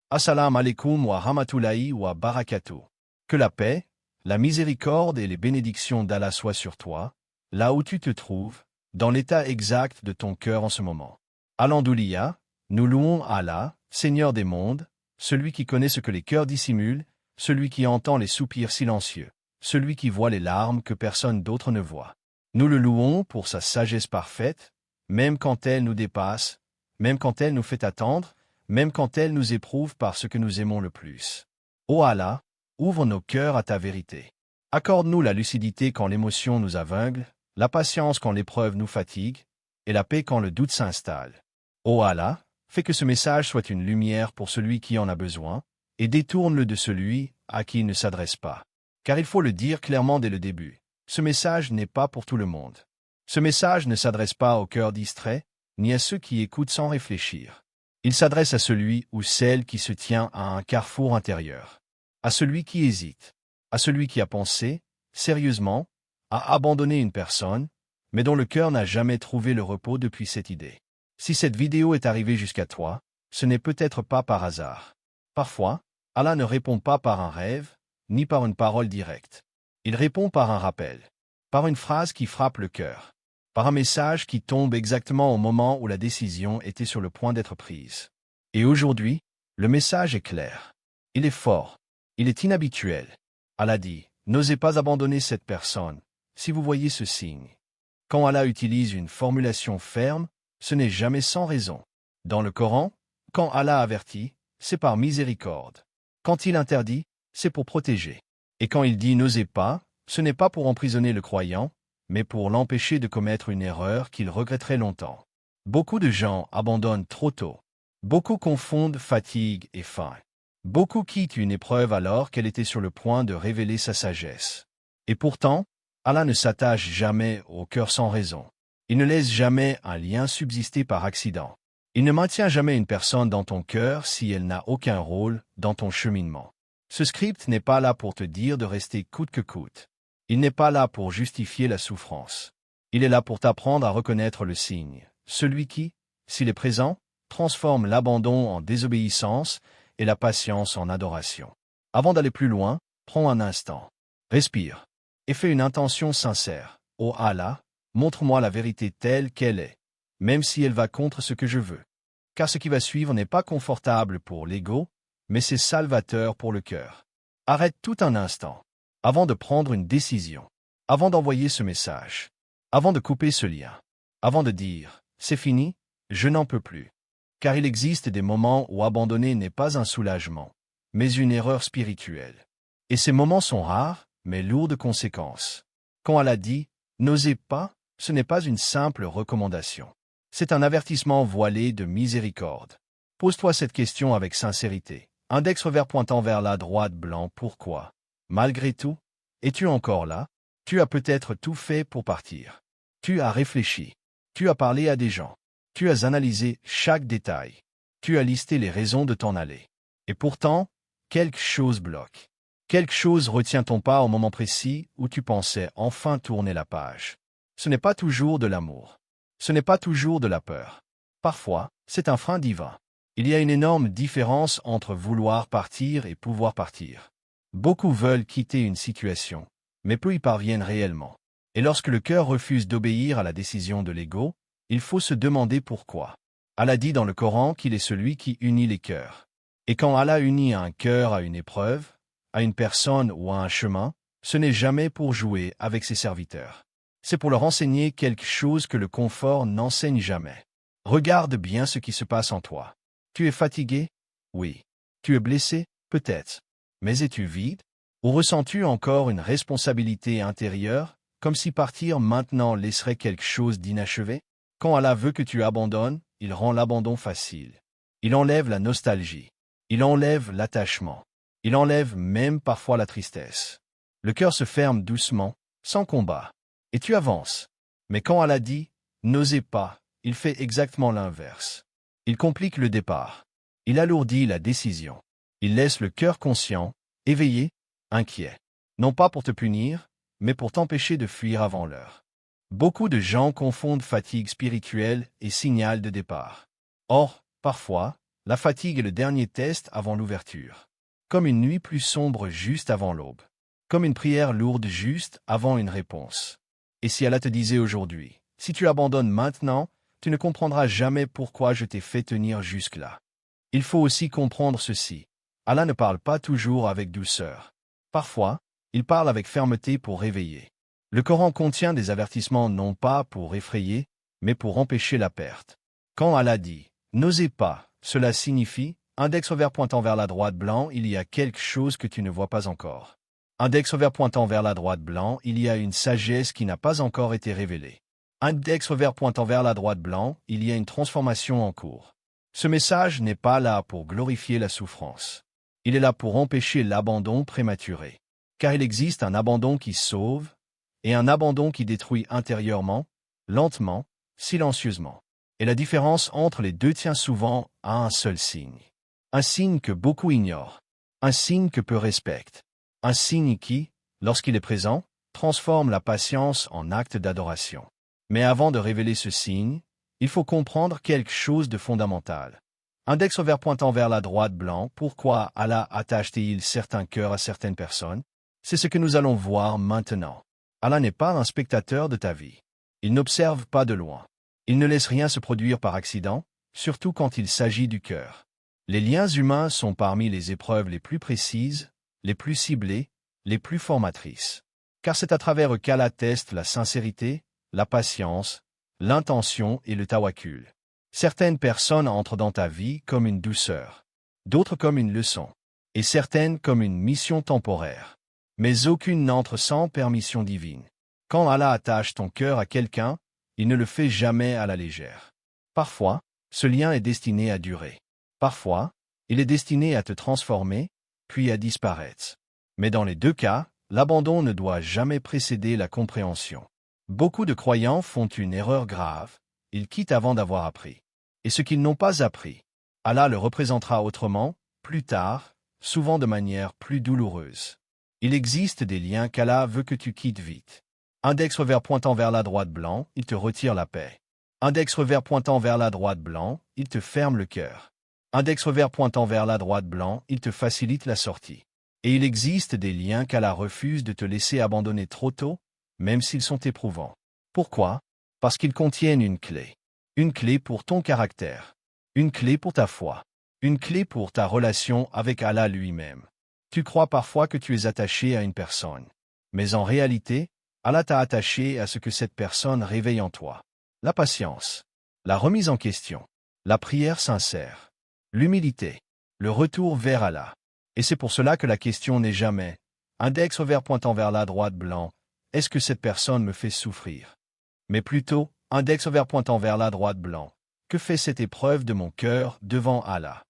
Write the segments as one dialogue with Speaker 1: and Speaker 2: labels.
Speaker 1: Assalamu alaikum wa rahmatullahi wa barakatuh. Que la paix, la miséricorde et les bénédictions d'Allah soient sur toi, là où tu te trouves, dans l'état exact de ton cœur en ce moment. Alhamdoulilah, nous louons Allah, Seigneur des mondes, celui qui connaît ce que les cœurs dissimulent, celui qui entend les soupirs silencieux, celui qui voit les larmes que personne d'autre ne voit. Nous le louons pour sa sagesse parfaite, même quand elle nous dépasse, même quand elle nous fait attendre, même quand elle nous éprouve par ce que nous aimons le plus. Ô Allah, ouvre nos cœurs à ta vérité. Accorde-nous la lucidité quand l'émotion nous aveugle, la patience quand l'épreuve nous fatigue, et la paix quand le doute s'installe. Ô Allah, fais que ce message soit une lumière pour celui qui en a besoin, et détourne-le de celui à qui il ne s'adresse pas. Car il faut le dire clairement dès le début, ce message n'est pas pour tout le monde. Ce message ne s'adresse pas au cœur distrait, ni à ceux qui écoutent sans réfléchir. Il s'adresse à celui ou celle qui se tient à un carrefour intérieur, à celui qui hésite, à celui qui a pensé, sérieusement, à abandonner une personne, mais dont le cœur n'a jamais trouvé le repos depuis cette idée. Si cette vidéo est arrivée jusqu'à toi, ce n'est peut-être pas par hasard. Parfois, Allah ne répond pas par un rêve, ni par une parole directe. Il répond par un rappel, par une phrase qui frappe le cœur, par un message qui tombe exactement au moment où la décision était sur le point d'être prise. Et aujourd'hui, le message est clair. Il est fort. Il est inhabituel. Allah dit, n'osez pas abandonner cette personne, si vous voyez ce signe. Quand Allah utilise une formulation ferme, ce n'est jamais sans raison. Dans le Coran, quand Allah avertit, c'est par miséricorde. Quand il interdit, c'est pour protéger. Et quand il dit n'osez pas, ce n'est pas pour emprisonner le croyant, mais pour l'empêcher de commettre une erreur qu'il regretterait longtemps. Beaucoup de gens abandonnent trop tôt. Beaucoup confondent fatigue et faim. Beaucoup quittent une épreuve alors qu'elle était sur le point de révéler sa sagesse. Et pourtant, Allah ne s'attache jamais au cœur sans raison. Il ne laisse jamais un lien subsister par accident. Il ne maintient jamais une personne dans ton cœur si elle n'a aucun rôle dans ton cheminement. Ce script n'est pas là pour te dire de rester coûte que coûte. Il n'est pas là pour justifier la souffrance. Il est là pour t'apprendre à reconnaître le signe, celui qui, s'il est présent, transforme l'abandon en désobéissance et la patience en adoration. Avant d'aller plus loin, prends un instant, respire, et fais une intention sincère. Ô Allah, montre-moi la vérité telle qu'elle est, même si elle va contre ce que je veux. Car ce qui va suivre n'est pas confortable pour l'ego, mais c'est salvateur pour le cœur. Arrête tout un instant. Avant de prendre une décision, avant d'envoyer ce message, avant de couper ce lien, avant de dire « c'est fini, je n'en peux plus ». Car il existe des moments où abandonner n'est pas un soulagement, mais une erreur spirituelle. Et ces moments sont rares, mais lourds de conséquences. Quand Allah dit « n'osez pas », ce n'est pas une simple recommandation. C'est un avertissement voilé de miséricorde. Pose-toi cette question avec sincérité. Index revers pointant vers la droite blanc, pourquoi ? Malgré tout, es-tu encore là? Tu as peut-être tout fait pour partir. Tu as réfléchi. Tu as parlé à des gens. Tu as analysé chaque détail. Tu as listé les raisons de t'en aller. Et pourtant, quelque chose bloque. Quelque chose retient ton pas au moment précis où tu pensais enfin tourner la page. Ce n'est pas toujours de l'amour. Ce n'est pas toujours de la peur. Parfois, c'est un frein divin. Il y a une énorme différence entre vouloir partir et pouvoir partir. Beaucoup veulent quitter une situation, mais peu y parviennent réellement. Et lorsque le cœur refuse d'obéir à la décision de l'ego, il faut se demander pourquoi. Allah dit dans le Coran qu'il est celui qui unit les cœurs. Et quand Allah unit un cœur à une épreuve, à une personne ou à un chemin, ce n'est jamais pour jouer avec ses serviteurs. C'est pour leur enseigner quelque chose que le confort n'enseigne jamais. Regarde bien ce qui se passe en toi. Tu es fatigué? Oui. Tu es blessé? Peut-être. Mais es-tu vide? Ou ressens-tu encore une responsabilité intérieure, comme si partir maintenant laisserait quelque chose d'inachevé? Quand Allah veut que tu abandonnes, il rend l'abandon facile. Il enlève la nostalgie. Il enlève l'attachement. Il enlève même parfois la tristesse. Le cœur se ferme doucement, sans combat. Et tu avances. Mais quand Allah dit « n'osez pas », il fait exactement l'inverse. Il complique le départ. Il alourdit la décision. Il laisse le cœur conscient, éveillé, inquiet. Non pas pour te punir, mais pour t'empêcher de fuir avant l'heure. Beaucoup de gens confondent fatigue spirituelle et signal de départ. Or, parfois, La fatigue est le dernier test avant l'ouverture. Comme une nuit plus sombre juste avant l'aube. Comme une prière lourde juste avant une réponse. Et si Allah te disait aujourd'hui, si tu abandonnes maintenant, tu ne comprendras jamais pourquoi je t'ai fait tenir jusque-là. Il faut aussi comprendre ceci. Allah ne parle pas toujours avec douceur. Parfois, il parle avec fermeté pour réveiller. Le Coran contient des avertissements non pas pour effrayer, mais pour empêcher la perte. Quand Allah dit « N'osez pas », cela signifie « Index vert pointant vers la droite blanc, il y a quelque chose que tu ne vois pas encore. » Index vert pointant vers la droite blanc, il y a une sagesse qui n'a pas encore été révélée. Index vert pointant vers la droite blanc, il y a une transformation en cours. Ce message n'est pas là pour glorifier la souffrance. Il est là pour empêcher l'abandon prématuré. Car il existe un abandon qui sauve et un abandon qui détruit intérieurement, lentement, silencieusement. Et la différence entre les deux tient souvent à un seul signe. Un signe que beaucoup ignorent. Un signe que peu respectent. Un signe qui, lorsqu'il est présent, transforme la patience en acte d'adoration. Mais avant de révéler ce signe, il faut comprendre quelque chose de fondamental. Index vert pointant vers la droite blanc, pourquoi Allah attache-t-il certains cœurs à certaines personnes? C'est ce que nous allons voir maintenant. Allah n'est pas un spectateur de ta vie. Il n'observe pas de loin. Il ne laisse rien se produire par accident, surtout quand il s'agit du cœur. Les liens humains sont parmi les épreuves les plus précises, les plus ciblées, les plus formatrices. Car c'est à travers eux qu'Allah teste la sincérité, la patience, l'intention et le tawakkul. Certaines personnes entrent dans ta vie comme une douceur, d'autres comme une leçon, et certaines comme une mission temporaire. Mais aucune n'entre sans permission divine. Quand Allah attache ton cœur à quelqu'un, il ne le fait jamais à la légère. Parfois, ce lien est destiné à durer. Parfois, il est destiné à te transformer, puis à disparaître. Mais dans les deux cas, l'abandon ne doit jamais précéder la compréhension. Beaucoup de croyants font une erreur grave, ils quittent avant d'avoir appris. Et ce qu'ils n'ont pas appris, Allah le représentera autrement, plus tard, souvent de manière plus douloureuse. Il existe des liens qu'Allah veut que tu quittes vite. Index revers pointant vers la droite blanc, il te retire la paix. Index revers pointant vers la droite blanc, il te ferme le cœur. Index revers pointant vers la droite blanc, il te facilite la sortie. Et il existe des liens qu'Allah refuse de te laisser abandonner trop tôt, même s'ils sont éprouvants. Pourquoi? Parce qu'ils contiennent une clé. Une clé pour ton caractère. Une clé pour ta foi. Une clé pour ta relation avec Allah lui-même. Tu crois parfois que tu es attaché à une personne. Mais en réalité, Allah t'a attaché à ce que cette personne réveille en toi. La patience. La remise en question. La prière sincère. L'humilité. Le retour vers Allah. Et c'est pour cela que la question n'est jamais « Index vert pointant vers la droite blanc, est-ce que cette personne me fait souffrir ?» Mais plutôt « Index vert pointant vers la droite blanc, que fait cette épreuve de mon cœur devant Allah ?»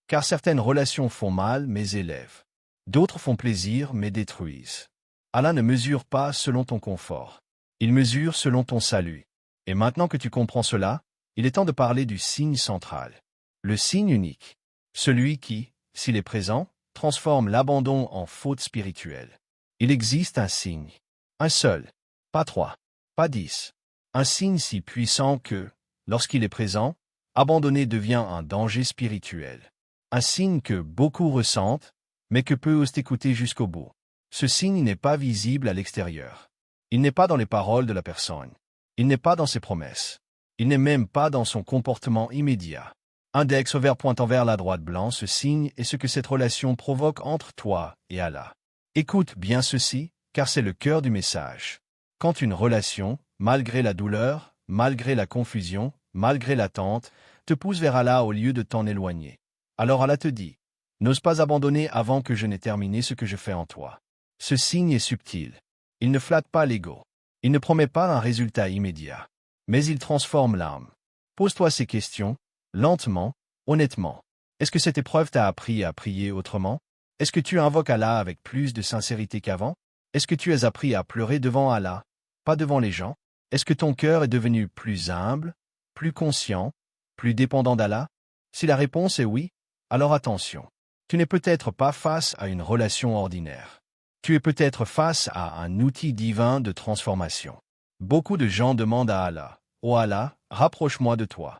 Speaker 1: Car certaines relations font mal mais élèvent. D'autres font plaisir mais détruisent. Allah ne mesure pas selon ton confort. Il mesure selon ton salut. Et maintenant que tu comprends cela, il est temps de parler du signe central. Le signe unique. Celui qui, s'il est présent, transforme l'abandon en faute spirituelle. Il existe un signe. Un seul. Pas 3. Pas 10. Un signe si puissant que, lorsqu'il est présent, abandonner devient un danger spirituel. Un signe que beaucoup ressentent, mais que peu osent écouter jusqu'au bout. Ce signe n'est pas visible à l'extérieur. Il n'est pas dans les paroles de la personne. Il n'est pas dans ses promesses. Il n'est même pas dans son comportement immédiat. Index vert pointant vers la droite blanc, ce signe est ce que cette relation provoque entre toi et Allah. Écoute bien ceci, car c'est le cœur du message. Quand une relation, malgré la douleur, malgré la confusion, malgré l'attente, te pousse vers Allah au lieu de t'en éloigner, alors Allah te dit, n'ose pas abandonner avant que je n'ai terminé ce que je fais en toi. Ce signe est subtil. Il ne flatte pas l'ego. Il ne promet pas un résultat immédiat. Mais il transforme l'âme. Pose-toi ces questions, lentement, honnêtement. Est-ce que cette épreuve t'a appris à prier autrement? Est-ce que tu invoques Allah avec plus de sincérité qu'avant? Est-ce que tu as appris à pleurer devant Allah, pas devant les gens? Est-ce que ton cœur est devenu plus humble, plus conscient, plus dépendant d'Allah? Si la réponse est oui, alors attention. Tu n'es peut-être pas face à une relation ordinaire. Tu es peut-être face à un outil divin de transformation. Beaucoup de gens demandent à Allah, « Oh Allah, rapproche-moi de toi. »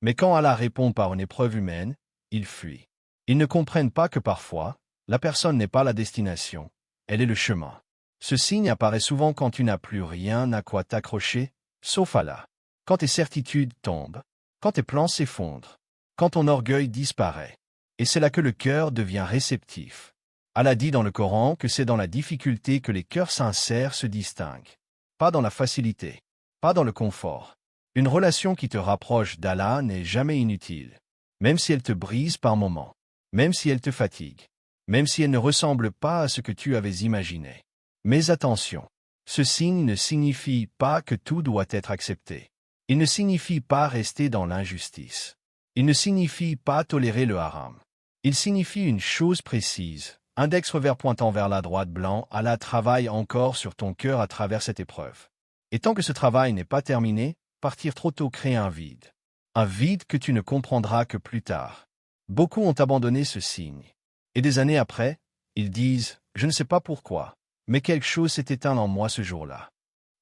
Speaker 1: Mais quand Allah répond par une épreuve humaine, ils fuient. Ils ne comprennent pas que parfois, la personne n'est pas la destination, elle est le chemin. Ce signe apparaît souvent quand tu n'as plus rien à quoi t'accrocher, sauf Allah. Quand tes certitudes tombent, quand tes plans s'effondrent, quand ton orgueil disparaît. Et c'est là que le cœur devient réceptif. Allah dit dans le Coran que c'est dans la difficulté que les cœurs sincères se distinguent. Pas dans la facilité, pas dans le confort. Une relation qui te rapproche d'Allah n'est jamais inutile, même si elle te brise par moments, même si elle te fatigue, même si elle ne ressemble pas à ce que tu avais imaginé. Mais attention, ce signe ne signifie pas que tout doit être accepté. Il ne signifie pas rester dans l'injustice. Il ne signifie pas tolérer le haram. Il signifie une chose précise. Index revers pointant vers la droite blanc, Allah travaille encore sur ton cœur à travers cette épreuve. Et tant que ce travail n'est pas terminé, partir trop tôt crée un vide. Un vide que tu ne comprendras que plus tard. Beaucoup ont abandonné ce signe. Et des années après, ils disent « Je ne sais pas pourquoi, mais quelque chose s'est éteint en moi ce jour-là. »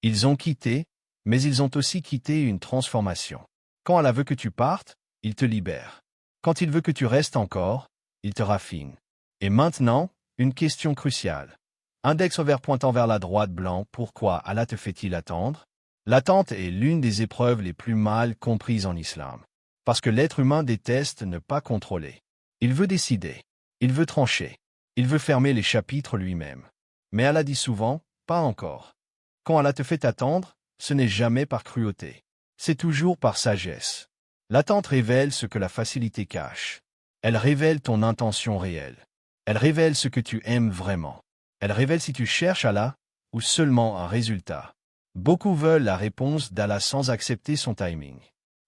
Speaker 1: Ils ont quitté, mais ils ont aussi quitté une transformation. Quand Allah veut que tu partes, il te libère. Quand il veut que tu restes encore, il te raffine. Et maintenant, une question cruciale. Index revers pointant vers la droite blanc, pourquoi Allah te fait-il attendre? L'attente est l'une des épreuves les plus mal comprises en islam. Parce que l'être humain déteste ne pas contrôler. Il veut décider. Il veut trancher. Il veut fermer les chapitres lui-même. Mais Allah dit souvent, pas encore. Quand Allah te fait attendre, ce n'est jamais par cruauté. C'est toujours par sagesse. L'attente révèle ce que la facilité cache. Elle révèle ton intention réelle. Elle révèle ce que tu aimes vraiment. Elle révèle si tu cherches Allah ou seulement un résultat. Beaucoup veulent la réponse d'Allah sans accepter son timing.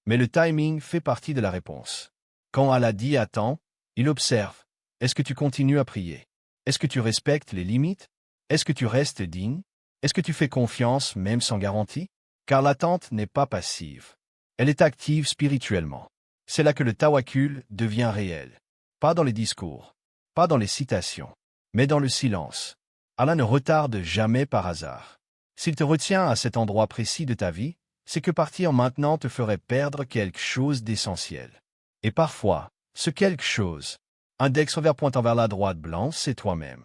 Speaker 1: Mais le timing fait partie de la réponse. Quand Allah dit attends, il observe. Est-ce que tu continues à prier? Est-ce que tu respectes les limites? Est-ce que tu restes digne? Est-ce que tu fais confiance même sans garantie? Car l'attente n'est pas passive. Elle est active spirituellement. C'est là que le tawakkul devient réel. Pas dans les discours, pas dans les citations, mais dans le silence. Allah ne retarde jamais par hasard. S'il te retient à cet endroit précis de ta vie, c'est que partir maintenant te ferait perdre quelque chose d'essentiel. Et parfois, ce quelque chose, index revers pointant vers la droite blanc, c'est toi-même.